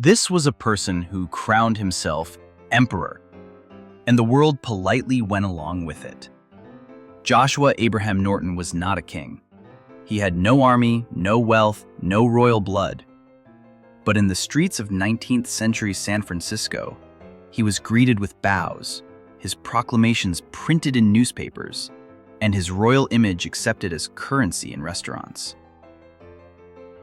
This was a person who crowned himself emperor, and the world politely went along with it. Joshua Abraham Norton was not a king. He had no army, no wealth, no royal blood. But in the streets of 19th century San Francisco, he was greeted with bows, his proclamations printed in newspapers, and his royal image accepted as currency in restaurants.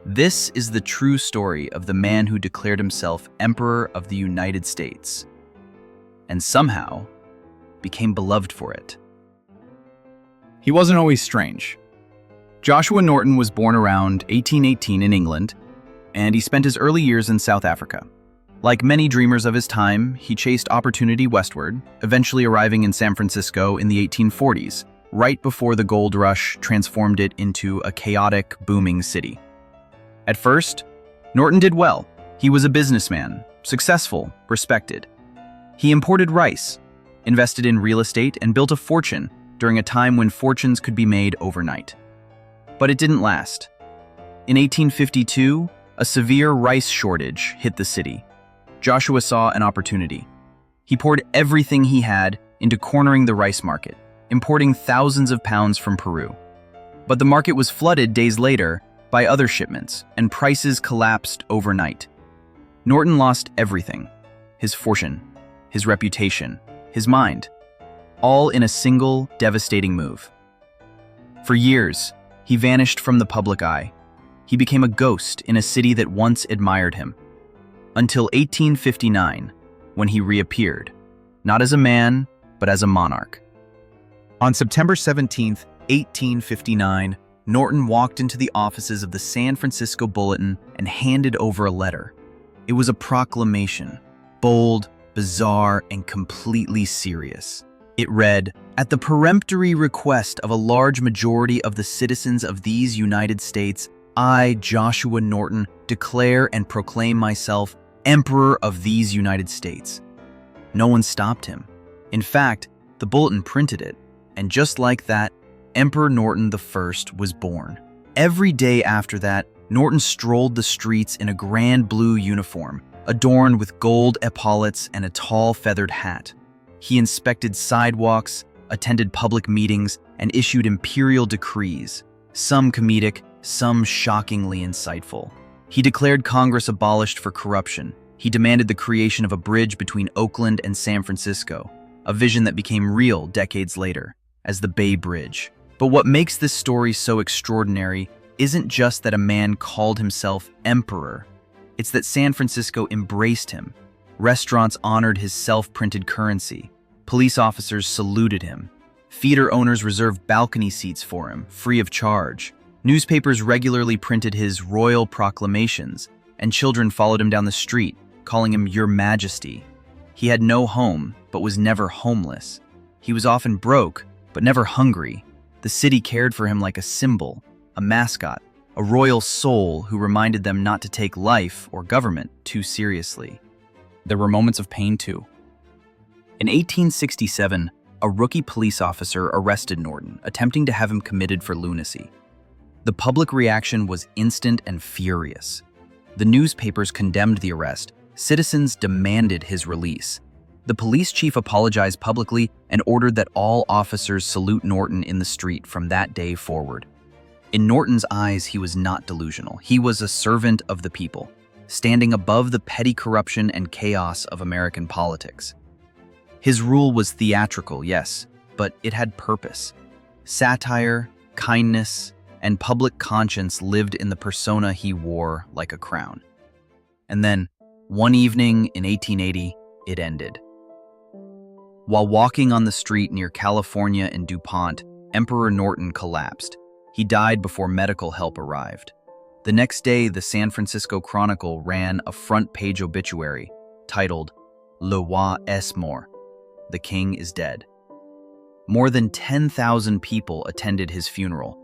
This is the true story of the man who declared himself Emperor of the United States, and somehow became beloved for it. He wasn't always strange. Joshua Norton was born around 1818 in England, and he spent his early years in South Africa. Like many dreamers of his time, he chased opportunity westward, eventually arriving in San Francisco in the 1840s, right before the gold rush transformed it into a chaotic, booming city. At first, Norton did well. He was a businessman, successful, respected. He imported rice, invested in real estate, and built a fortune during a time when fortunes could be made overnight. But it didn't last. In 1852, a severe rice shortage hit the city. Joshua saw an opportunity. He poured everything he had into cornering the rice market, importing thousands of pounds from Peru. But the market was flooded days later by other shipments, and prices collapsed overnight. Norton lost everything: his fortune, his reputation, his mind, all in a single devastating move. For years, he vanished from the public eye. He became a ghost in a city that once admired him. Until 1859, when he reappeared, not as a man, but as a monarch. On September 17, 1859, Norton walked into the offices of the San Francisco Bulletin and handed over a letter. It was a proclamation, bold, bizarre, and completely serious. It read, "At the peremptory request of a large majority of the citizens of these United States, I, Joshua Norton, declare and proclaim myself Emperor of these United States." No one stopped him. In fact, the Bulletin printed it, and just like that, Emperor Norton I was born. Every day after that, Norton strolled the streets in a grand blue uniform, adorned with gold epaulets and a tall feathered hat. He inspected sidewalks, attended public meetings, and issued imperial decrees, some comedic, some shockingly insightful. He declared Congress abolished for corruption. He demanded the creation of a bridge between Oakland and San Francisco, a vision that became real decades later as the Bay Bridge. But what makes this story so extraordinary isn't just that a man called himself emperor. It's that San Francisco embraced him. Restaurants honored his self-printed currency. Police officers saluted him. Theater owners reserved balcony seats for him, free of charge. Newspapers regularly printed his royal proclamations, and children followed him down the street, calling him Your Majesty. He had no home, but was never homeless. He was often broke, but never hungry. The city cared for him like a symbol, a mascot, a royal soul who reminded them not to take life or government too seriously. There were moments of pain too. In 1867, a rookie police officer arrested Norton, attempting to have him committed for lunacy. The public reaction was instant and furious. The newspapers condemned the arrest. Citizens demanded his release. The police chief apologized publicly and ordered that all officers salute Norton in the street from that day forward. In Norton's eyes, he was not delusional. He was a servant of the people, standing above the petty corruption and chaos of American politics. His rule was theatrical, yes, but it had purpose. Satire, kindness, and public conscience lived in the persona he wore like a crown. And then, one evening in 1880, it ended. While walking on the street near California and DuPont, Emperor Norton collapsed. He died before medical help arrived. The next day, the San Francisco Chronicle ran a front-page obituary titled, "Le Roi est mort," the king is dead. More than 10,000 people attended his funeral.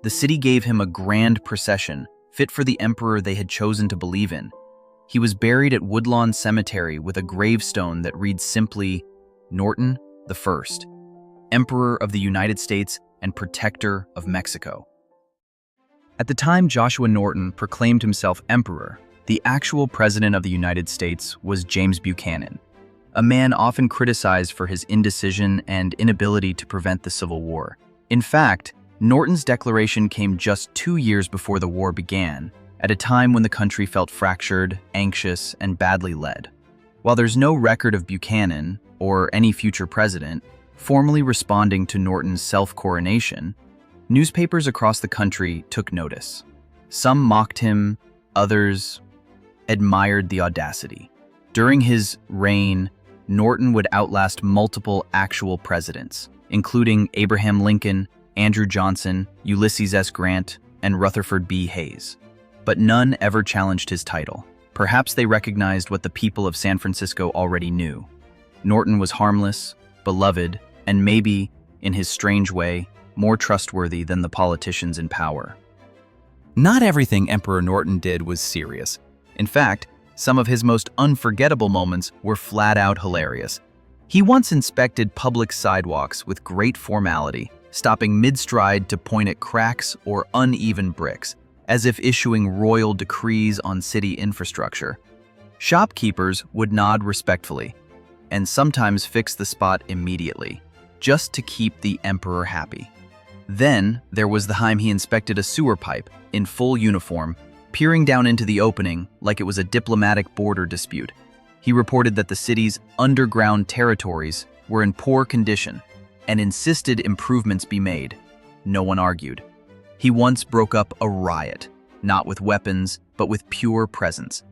The city gave him a grand procession, fit for the emperor they had chosen to believe in. He was buried at Woodlawn Cemetery with a gravestone that reads simply, Norton I, Emperor of the United States and Protector of Mexico. At the time Joshua Norton proclaimed himself emperor, The actual president of the United States was James Buchanan, a man often criticized for his indecision and inability to prevent the Civil War. In fact, Norton's declaration came just 2 years before the war began, at a time when the country felt fractured, anxious, and badly led. While there's no record of Buchanan, or any future president, formally responding to Norton's self-coronation, newspapers across the country took notice. Some mocked him, others admired the audacity. During his reign, Norton would outlast multiple actual presidents, including Abraham Lincoln, Andrew Johnson, Ulysses S. Grant, and Rutherford B. Hayes. But none ever challenged his title. Perhaps they recognized what the people of San Francisco already knew. Norton was harmless, beloved, and maybe, in his strange way, more trustworthy than the politicians in power. Not everything Emperor Norton did was serious. In fact, some of his most unforgettable moments were flat-out hilarious. He once inspected public sidewalks with great formality, stopping mid-stride to point at cracks or uneven bricks, as if issuing royal decrees on city infrastructure. Shopkeepers would nod respectfully, and sometimes fix the spot immediately, just to keep the emperor happy. Then there was the time he inspected a sewer pipe, in full uniform, peering down into the opening like it was a diplomatic border dispute. He reported that the city's underground territories were in poor condition and insisted improvements be made. No one argued. He once broke up a riot, not with weapons, but with pure presence.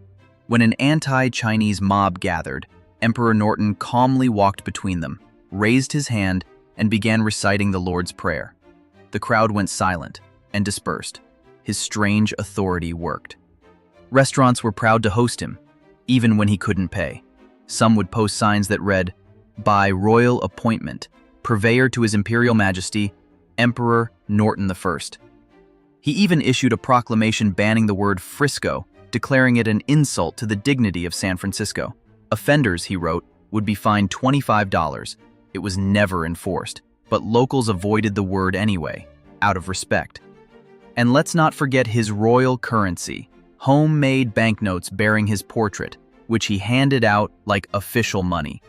When an anti-Chinese mob gathered, Emperor Norton calmly walked between them, raised his hand, and began reciting the Lord's Prayer. The crowd went silent and dispersed. His strange authority worked. Restaurants were proud to host him, even when he couldn't pay. Some would post signs that read, "By royal appointment, purveyor to His Imperial Majesty, Emperor Norton I." He even issued a proclamation banning the word Frisco, declaring it an insult to the dignity of San Francisco. Offenders, he wrote, would be fined $25. It was never enforced, but locals avoided the word anyway, out of respect. And let's not forget his royal currency, homemade banknotes bearing his portrait, which he handed out like official money.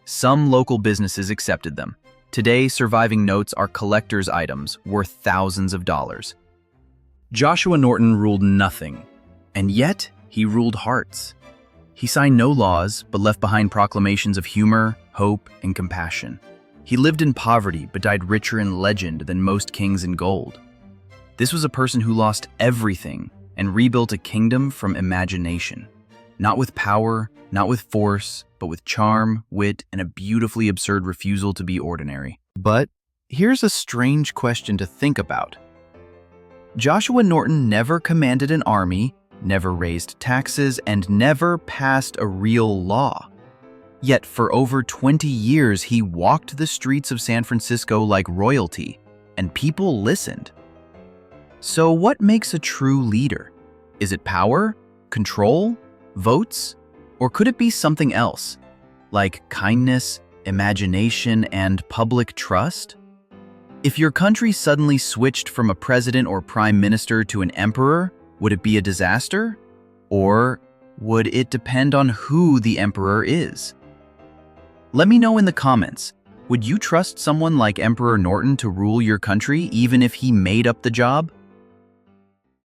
Some local businesses accepted them. Today, surviving notes are collector's items worth thousands of dollars. Joshua Norton ruled nothing, and yet he ruled hearts. He signed no laws, but left behind proclamations of humor, hope, and compassion. He lived in poverty, but died richer in legend than most kings in gold. This was a person who lost everything and rebuilt a kingdom from imagination. Not with power, not with force, but with charm, wit, and a beautifully absurd refusal to be ordinary. But here's a strange question to think about. Joshua Norton never commanded an army, never raised taxes, and never passed a real law. Yet for over 20 years, he walked the streets of San Francisco like royalty, and people listened. So what makes a true leader? Is it power, control, votes, or could it be something else, like kindness, imagination, and public trust? If your country suddenly switched from a president or prime minister to an emperor, would it be a disaster? Or would it depend on who the emperor is? Let me know in the comments. Would you trust someone like Emperor Norton to rule your country even if he made up the job?